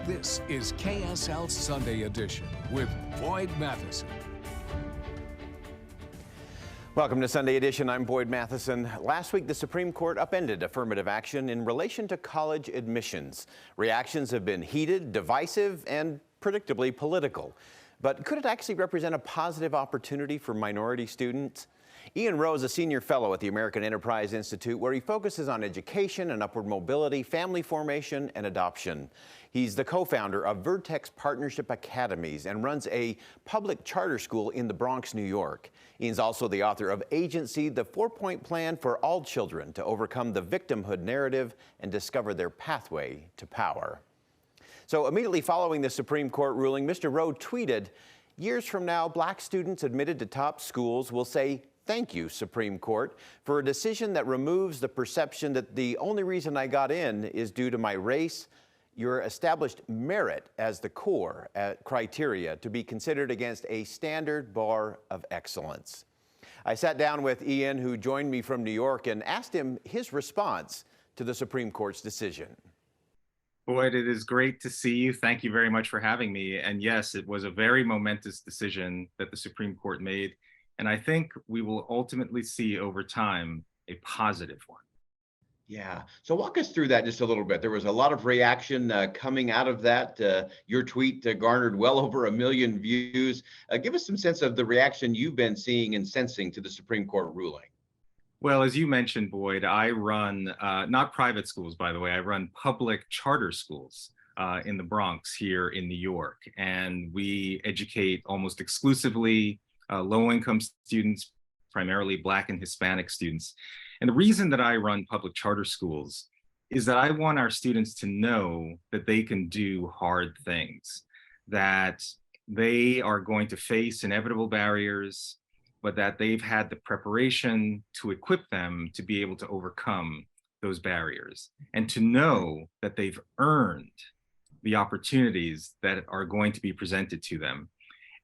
This is KSL Sunday Edition with Boyd Matheson. Welcome to Sunday Edition. I'm Boyd Matheson. Last week, the Supreme Court upended affirmative action in relation to college admissions. Reactions have been heated, divisive, and predictably political. But could it actually represent a positive opportunity for minority students? Ian Rowe is a senior fellow at the American Enterprise Institute, where he focuses on education and upward mobility, family formation, and adoption. He's the co-founder of Vertex Partnership Academies and runs a public charter school in the Bronx, New York. Ian's also the author of Agency, the 4-point plan for all children to overcome the victimhood narrative and discover their pathway to power. So immediately following the Supreme Court ruling, Mr. Rowe tweeted, "Years from now, black students admitted to top schools will say, 'Thank you, Supreme Court, for a decision that removes the perception that the only reason I got in is due to my race. Your established merit as the core criteria to be considered against a standard bar of excellence.'" I sat down with Ian, who joined me from New York, and asked him his response to the Supreme Court's decision. Boyd, it is great to see you. Thank you very much for having me. And yes, it was a very momentous decision that the Supreme Court made. And I think we will ultimately see over time a positive one. Yeah. So walk us through that just a little bit. There was a lot of reaction coming out of that. Your tweet garnered well over 1 million views. Give us some sense of the reaction you've been seeing and sensing to the Supreme Court ruling. Well, as you mentioned, Boyd, I run, not private schools, by the way, I run public charter schools in the Bronx here in New York. And we educate almost exclusively low-income students, primarily Black and Hispanic students. And the reason that I run public charter schools is that I want our students to know that they can do hard things, that they are going to face inevitable barriers, but that they've had the preparation to equip them to be able to overcome those barriers, and to know that they've earned the opportunities that are going to be presented to them.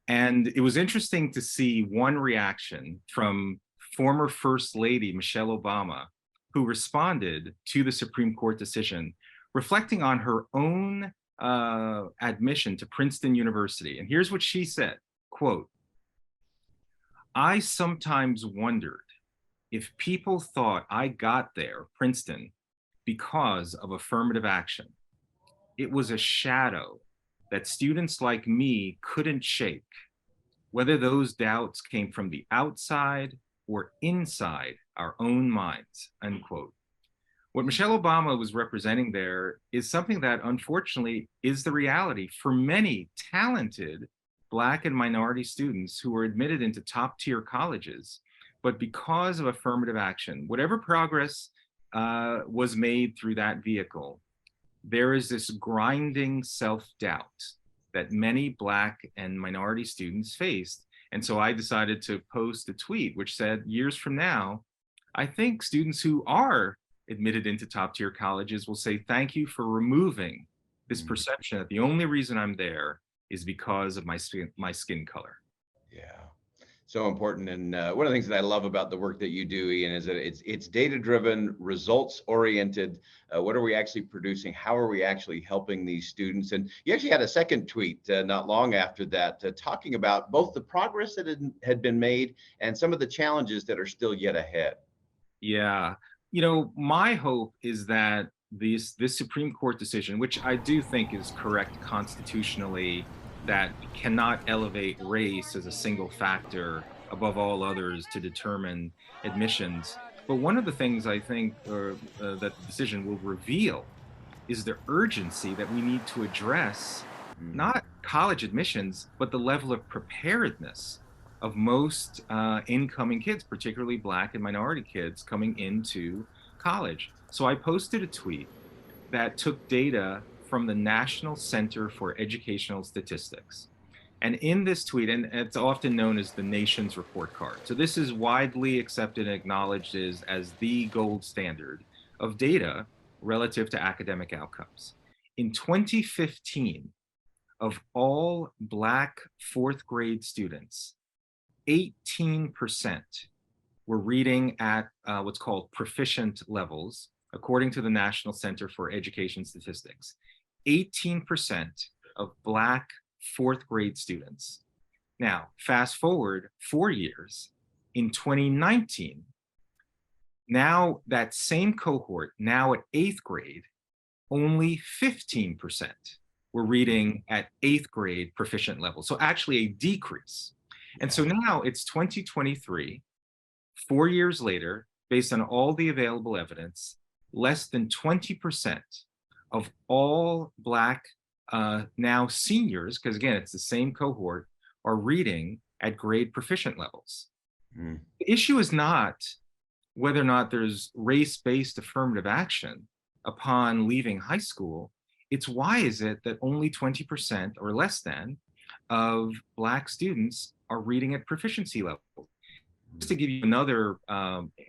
And it was interesting to see one reaction from former First Lady Michelle Obama, who responded to the Supreme Court decision, reflecting on her own admission to Princeton University. And here's what she said, quote, "I sometimes wondered if people thought I got there, Princeton, because of affirmative action. It was a shadow that students like me couldn't shake, whether those doubts came from the outside or inside our own minds," unquote. What Michelle Obama was representing there is something that unfortunately is the reality for many talented Black and minority students who were admitted into top tier colleges. But because of affirmative action, whatever progress was made through that vehicle, there is this grinding self-doubt that many Black and minority students faced. And so I decided to post a tweet which said, years from now, I think students who are admitted into top tier colleges will say, "Thank you for removing this perception that the only reason I'm there is because of my skin color." Yeah, so important. And one of the things that I love about the work that you do, Ian, is that it's data-driven, results-oriented. What are we actually producing? How are we actually helping these students? And you actually had a second tweet not long after that, talking about both the progress that had been made and some of the challenges that are still yet ahead. Yeah, you know, my hope is that this Supreme Court decision, which I do think is correct constitutionally, that we cannot elevate race as a single factor above all others to determine admissions. But one of the things I think that the decision will reveal is the urgency that we need to address not college admissions, but the level of preparedness of most incoming kids, particularly Black and minority kids coming into college. So I posted a tweet that took data from the National Center for Educational Statistics. And in this tweet, and it's often known as the nation's report card. So this is widely accepted and acknowledged as the gold standard of data relative to academic outcomes. In 2015, of all Black fourth grade students, 18% were reading at what's called proficient levels, according to the National Center for Education Statistics. 18% of Black fourth grade students. Now, fast forward 4 years, in 2019, now that same cohort, now at eighth grade, only 15% were reading at eighth grade proficient level. So actually a decrease. And so now it's 2023, 4 years later, based on all the available evidence, less than 20% of all Black now seniors, because again, it's the same cohort, are reading at grade proficient levels. The issue is not whether or not there's race-based affirmative action upon leaving high school. It's why is it that only 20% or less than of Black students are reading at proficiency level? Just to give you another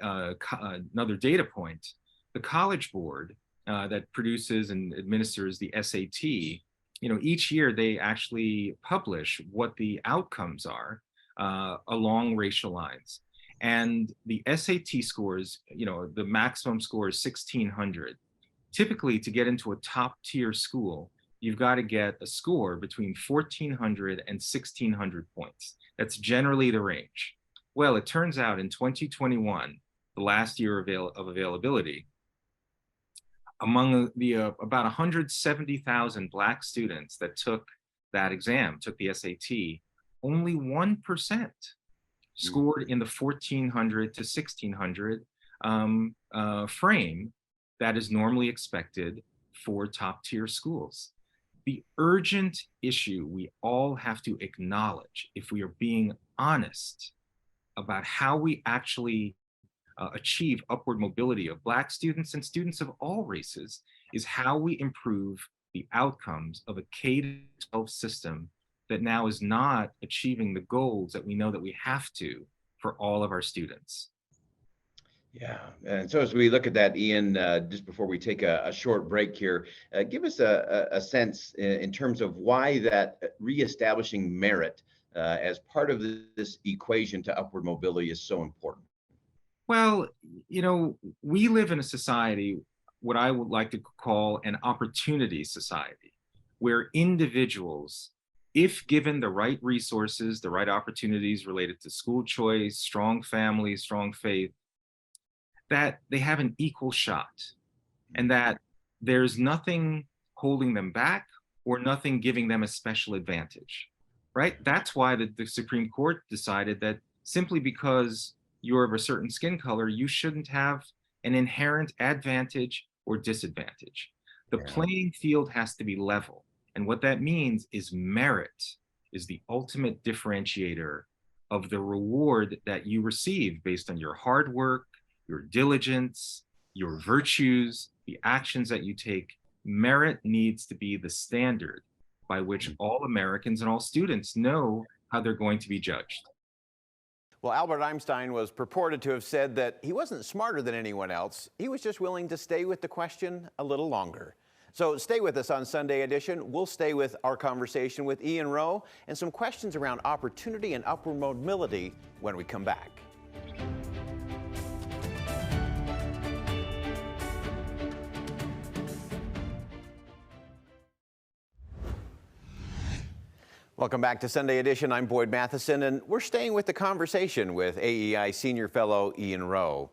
data point, the College Board that produces and administers the SAT, each year they actually publish what the outcomes are along racial lines. And the SAT scores, the maximum score is 1,600. Typically, to get into a top tier school, you've got to get a score between 1,400 and 1,600 points. That's generally the range. Well, it turns out in 2021, the last year of availability, among the about 170,000 Black students that took that exam, took the SAT, only 1% scored in the 1,400 to 1,600 frame that is normally expected for top tier schools. The urgent issue we all have to acknowledge, if we are being honest about how we actually achieve upward mobility of Black students and students of all races, is how we improve the outcomes of a K-12 system that now is not achieving the goals that we know that we have to for all of our students. Yeah, and so as we look at that, Ian, just before we take a short break here, give us a sense in terms of why that reestablishing merit as part of this equation to upward mobility is so important. Well, we live in a society, what I would like to call an opportunity society, where individuals, if given the right resources, the right opportunities related to school choice, strong family, strong faith, that they have an equal shot, and that there's nothing holding them back or nothing giving them a special advantage, right? That's why the Supreme Court decided that simply because you're of a certain skin color, you shouldn't have an inherent advantage or disadvantage. The playing field has to be level. And what that means is merit is the ultimate differentiator of the reward that you receive based on your hard work, your diligence, your virtues, the actions that you take. Merit needs to be the standard by which all Americans and all students know how they're going to be judged. Well, Albert Einstein was purported to have said that he wasn't smarter than anyone else. He was just willing to stay with the question a little longer. So stay with us on Sunday Edition. We'll stay with our conversation with Ian Rowe and some questions around opportunity and upward mobility when we come back. Welcome back to Sunday Edition. I'm Boyd Matheson, and we're staying with the conversation with AEI Senior Fellow Ian Rowe.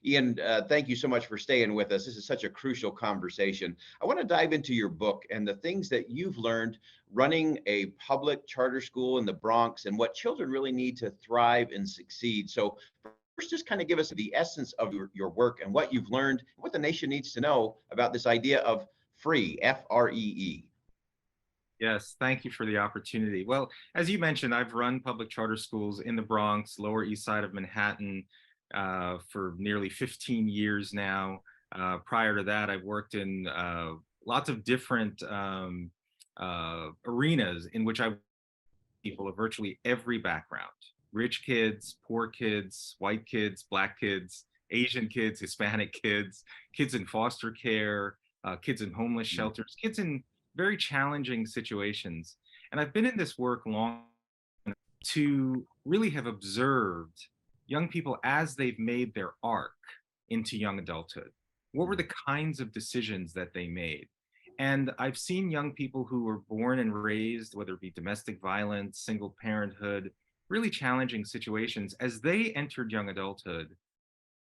Ian, thank you so much for staying with us. This is such a crucial conversation. I want to dive into your book and the things that you've learned running a public charter school in the Bronx and what children really need to thrive and succeed. So first, just kind of give us the essence of your work and what you've learned, what the nation needs to know about this idea of free, F-R-E-E. Yes, thank you for the opportunity. Well, as you mentioned, I've run public charter schools in the Bronx, Lower East Side of Manhattan, for nearly 15 years now. Prior to that, I've worked in lots of different arenas in which I people of virtually every background: rich kids, poor kids, white kids, Black kids, Asian kids, Hispanic kids, kids in foster care, kids in homeless shelters, kids in very challenging situations. And I've been in this work long to really have observed young people as they've made their arc into young adulthood. What were the kinds of decisions that they made? And I've seen young people who were born and raised, whether it be domestic violence, single parenthood, really challenging situations. As they entered young adulthood,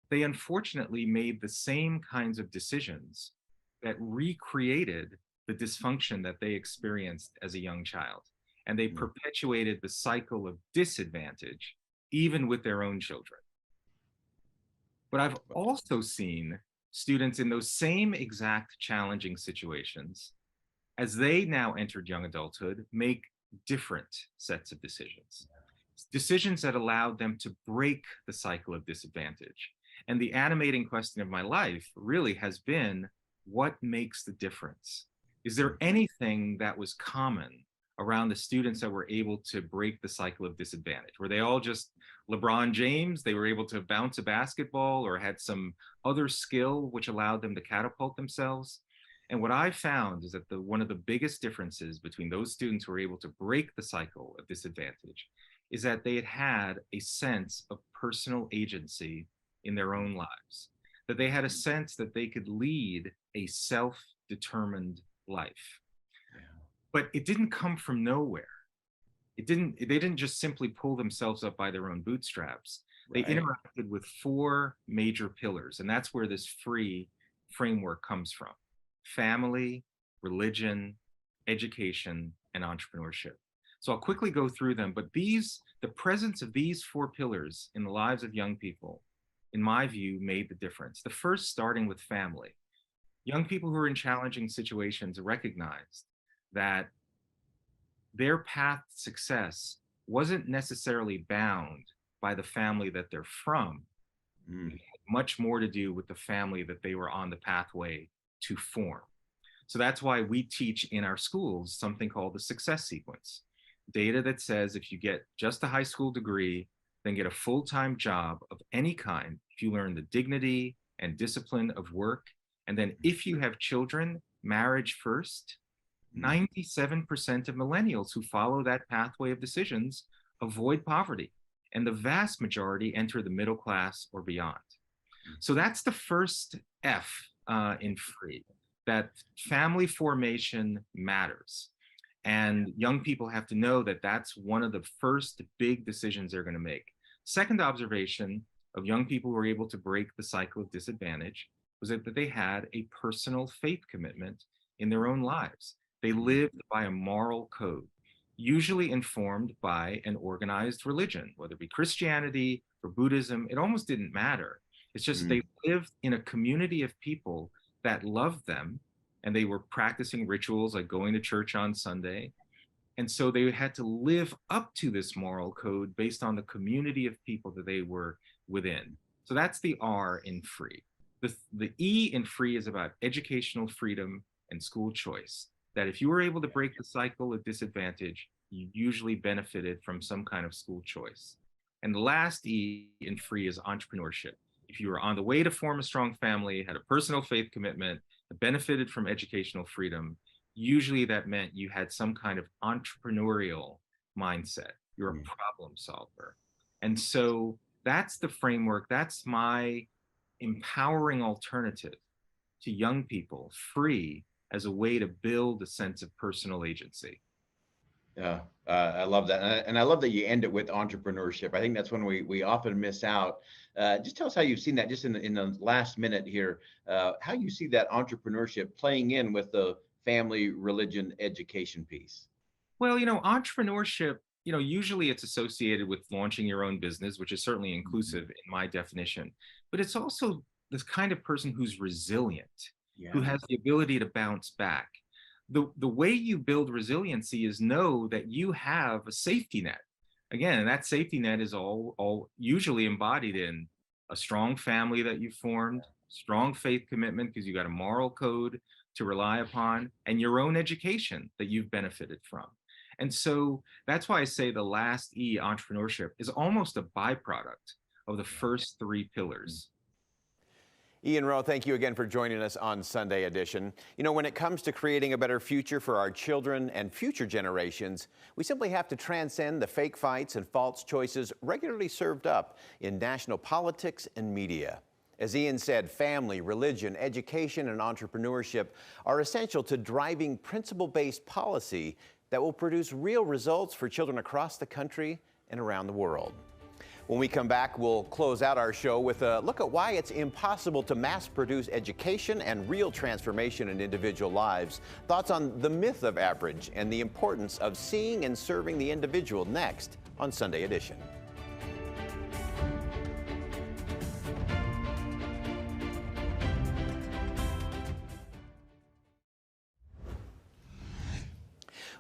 they unfortunately made the same kinds of decisions that recreated the dysfunction that they experienced as a young child. And they perpetuated the cycle of disadvantage, even with their own children. But I've also seen students in those same exact challenging situations, as they now entered young adulthood, make different sets of decisions. Decisions that allowed them to break the cycle of disadvantage. And the animating question of my life really has been, what makes the difference? Is there anything that was common around the students that were able to break the cycle of disadvantage? Were they all just LeBron James? They were able to bounce a basketball or had some other skill which allowed them to catapult themselves? And what I found is that one of the biggest differences between those students who were able to break the cycle of disadvantage is that they had had a sense of personal agency in their own lives, that they had a sense that they could lead a self-determined life. But it didn't come from nowhere. They didn't just simply pull themselves up by their own bootstraps. They interacted with four major pillars, and that's where this free framework comes from: family, religion, education, and entrepreneurship. So I'll quickly go through them, but the presence of these four pillars in the lives of young people, in my view, made the difference. The first, starting with family. Young people who are in challenging situations recognized that their path to success wasn't necessarily bound by the family that they're from. It had much more to do with the family that they were on the pathway to form. So that's why we teach in our schools something called the success sequence. Data that says if you get just a high school degree, then get a full-time job of any kind, if you learn the dignity and discipline of work, and then if you have children, marriage first, 97% of millennials who follow that pathway of decisions avoid poverty, and the vast majority enter the middle class or beyond. So that's the first F in free, that family formation matters. And young people have to know that that's one of the first big decisions they're going to make. Second observation of young people who were able to break the cycle of disadvantage was that they had a personal faith commitment in their own lives. They lived by a moral code, usually informed by an organized religion, whether it be Christianity or Buddhism. It almost didn't matter. It's just they lived in a community of people that loved them, and they were practicing rituals like going to church on Sunday. And so they had to live up to this moral code based on the community of people that they were within. So that's the R in free. The E in free is about educational freedom and school choice. That if you were able to break the cycle of disadvantage, you usually benefited from some kind of school choice. And the last E in free is entrepreneurship. If you were on the way to form a strong family, had a personal faith commitment, benefited from educational freedom, usually that meant you had some kind of entrepreneurial mindset. You're a problem solver. And so that's the framework. That's my empowering alternative to young people, free, as a way to build a sense of personal agency. Yeah, I love that. And I love that you end it with entrepreneurship. I think that's when we often miss out. Just tell us how you've seen that just in the last minute here, how you see that entrepreneurship playing in with the family, religion, education piece. Well, entrepreneurship, usually it's associated with launching your own business, which is certainly inclusive in my definition, but it's also this kind of person who's resilient, who has the ability to bounce back. The way you build resiliency is know that you have a safety net. Again, and that safety net is all usually embodied in a strong family that you formed, strong faith commitment because you got a moral code to rely upon, and your own education that you've benefited from. And so that's why I say the last E, entrepreneurship, is almost a byproduct of the first three pillars. Ian Rowe, thank you again for joining us on Sunday Edition. When it comes to creating a better future for our children and future generations, we simply have to transcend the fake fights and false choices regularly served up in national politics and media. As Ian said, family, religion, education, and entrepreneurship are essential to driving principle-based policy that will produce real results for children across the country and around the world. When we come back, we'll close out our show with a look at why it's impossible to mass produce education and real transformation in individual lives. Thoughts on the myth of average and the importance of seeing and serving the individual next on Sunday Edition.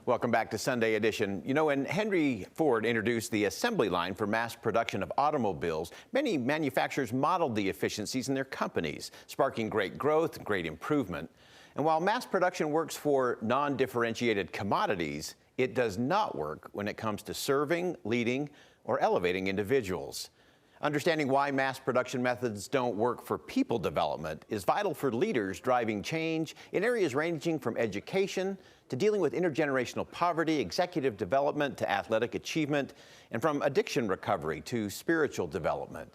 Welcome back to Sunday Edition. You know, when Henry Ford introduced the assembly line for mass production of automobiles, many manufacturers modeled the efficiencies in their companies, sparking great growth and great improvement. And while mass production works for non-differentiated commodities, it does not work when it comes to serving, leading, or elevating individuals. Understanding why mass production methods don't work for people development is vital for leaders driving change in areas ranging from education to dealing with intergenerational poverty, executive development to athletic achievement, and from addiction recovery to spiritual development.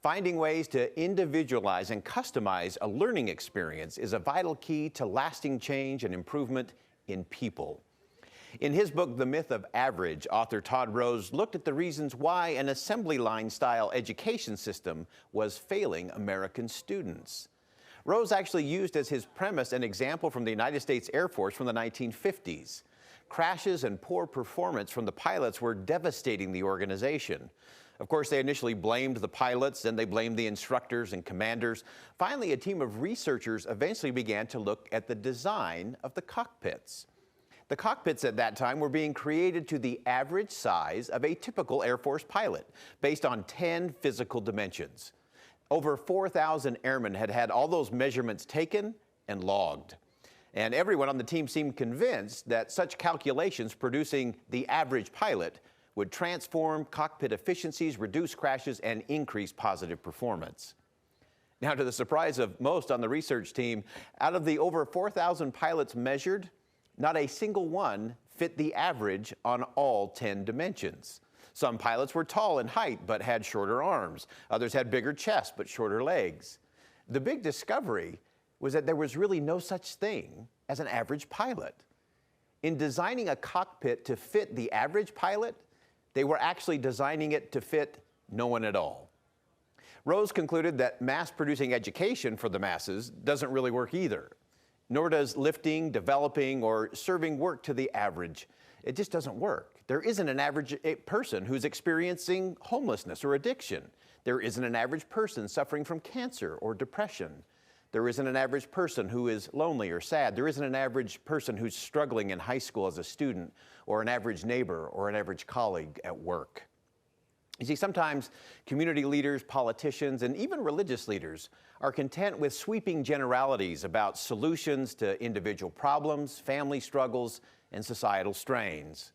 Finding ways to individualize and customize a learning experience is a vital key to lasting change and improvement in people. In his book, The Myth of Average, author Todd Rose looked at the reasons why an assembly line style education system was failing American students. Rose actually used as his premise an example from the United States Air Force from the 1950s. Crashes and poor performance from the pilots were devastating the organization. Of course, they initially blamed the pilots, then they blamed the instructors and commanders. Finally, a team of researchers eventually began to look at the design of the cockpits. The cockpits at that time were being created to the average size of a typical Air Force pilot, based on 10 physical dimensions. Over 4,000 airmen had had all those measurements taken and logged. And everyone on the team seemed convinced that such calculations producing the average pilot would transform cockpit efficiencies, reduce crashes, and increase positive performance. Now, to the surprise of most on the research team, out of the over 4,000 pilots measured, not a single one fit the average on all 10 dimensions. Some pilots were tall in height but had shorter arms. Others had bigger chests but shorter legs. The big discovery was that there was really no such thing as an average pilot. In designing a cockpit to fit the average pilot, they were actually designing it to fit no one at all. Rose concluded that mass-producing education for the masses doesn't really work either. Nor does lifting, developing, or serving work to the average. It just doesn't work. There isn't an average person who's experiencing homelessness or addiction. There isn't an average person suffering from cancer or depression. There isn't an average person who is lonely or sad. There isn't an average person who's struggling in high school as a student, or an average neighbor, or an average colleague at work. You see, sometimes community leaders, politicians, and even religious leaders are content with sweeping generalities about solutions to individual problems, family struggles, and societal strains.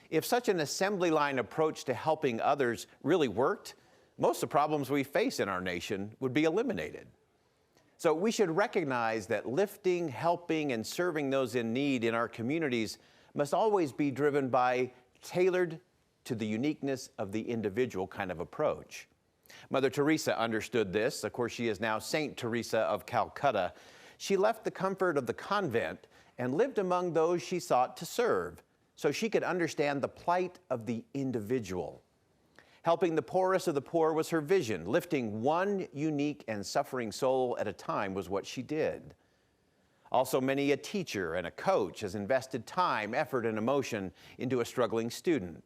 If such an assembly line approach to helping others really worked, most of the problems we face in our nation would be eliminated. So we should recognize that lifting, helping, and serving those in need in our communities must always be driven by tailored to the uniqueness of the individual kind of approach. Mother Teresa understood this. Of course, she is now Saint Teresa of Calcutta. She left the comfort of the convent and lived among those she sought to serve, so she could understand the plight of the individual. Helping the poorest of the poor was her vision. Lifting one unique and suffering soul at a time was what she did. Also, many a teacher and a coach has invested time, effort, and emotion into a struggling student.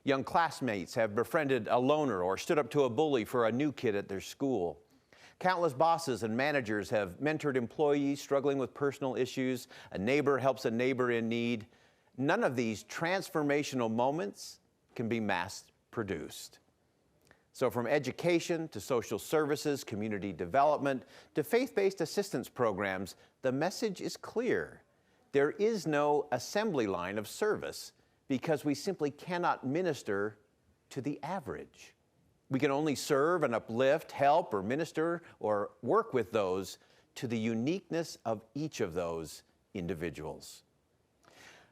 Young classmates have befriended a loner or stood up to a bully for a new kid at their school. Countless bosses and managers have mentored employees struggling with personal issues. A neighbor helps a neighbor in need. None of these transformational moments can be mass-produced. So from education to social services, community development, to faith-based assistance programs, the message is clear. There is no assembly line of service, because we simply cannot minister to the average. We can only serve and uplift, help, or minister, or work with those to the uniqueness of each of those individuals.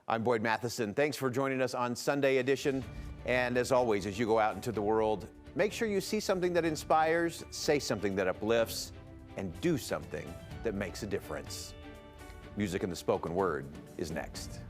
I'm Boyd Matheson. Thanks for joining us on Sunday Edition. And as always, as you go out into the world, Make sure you see something that inspires, say something that uplifts, and do something that makes a difference. Music and the spoken word is next.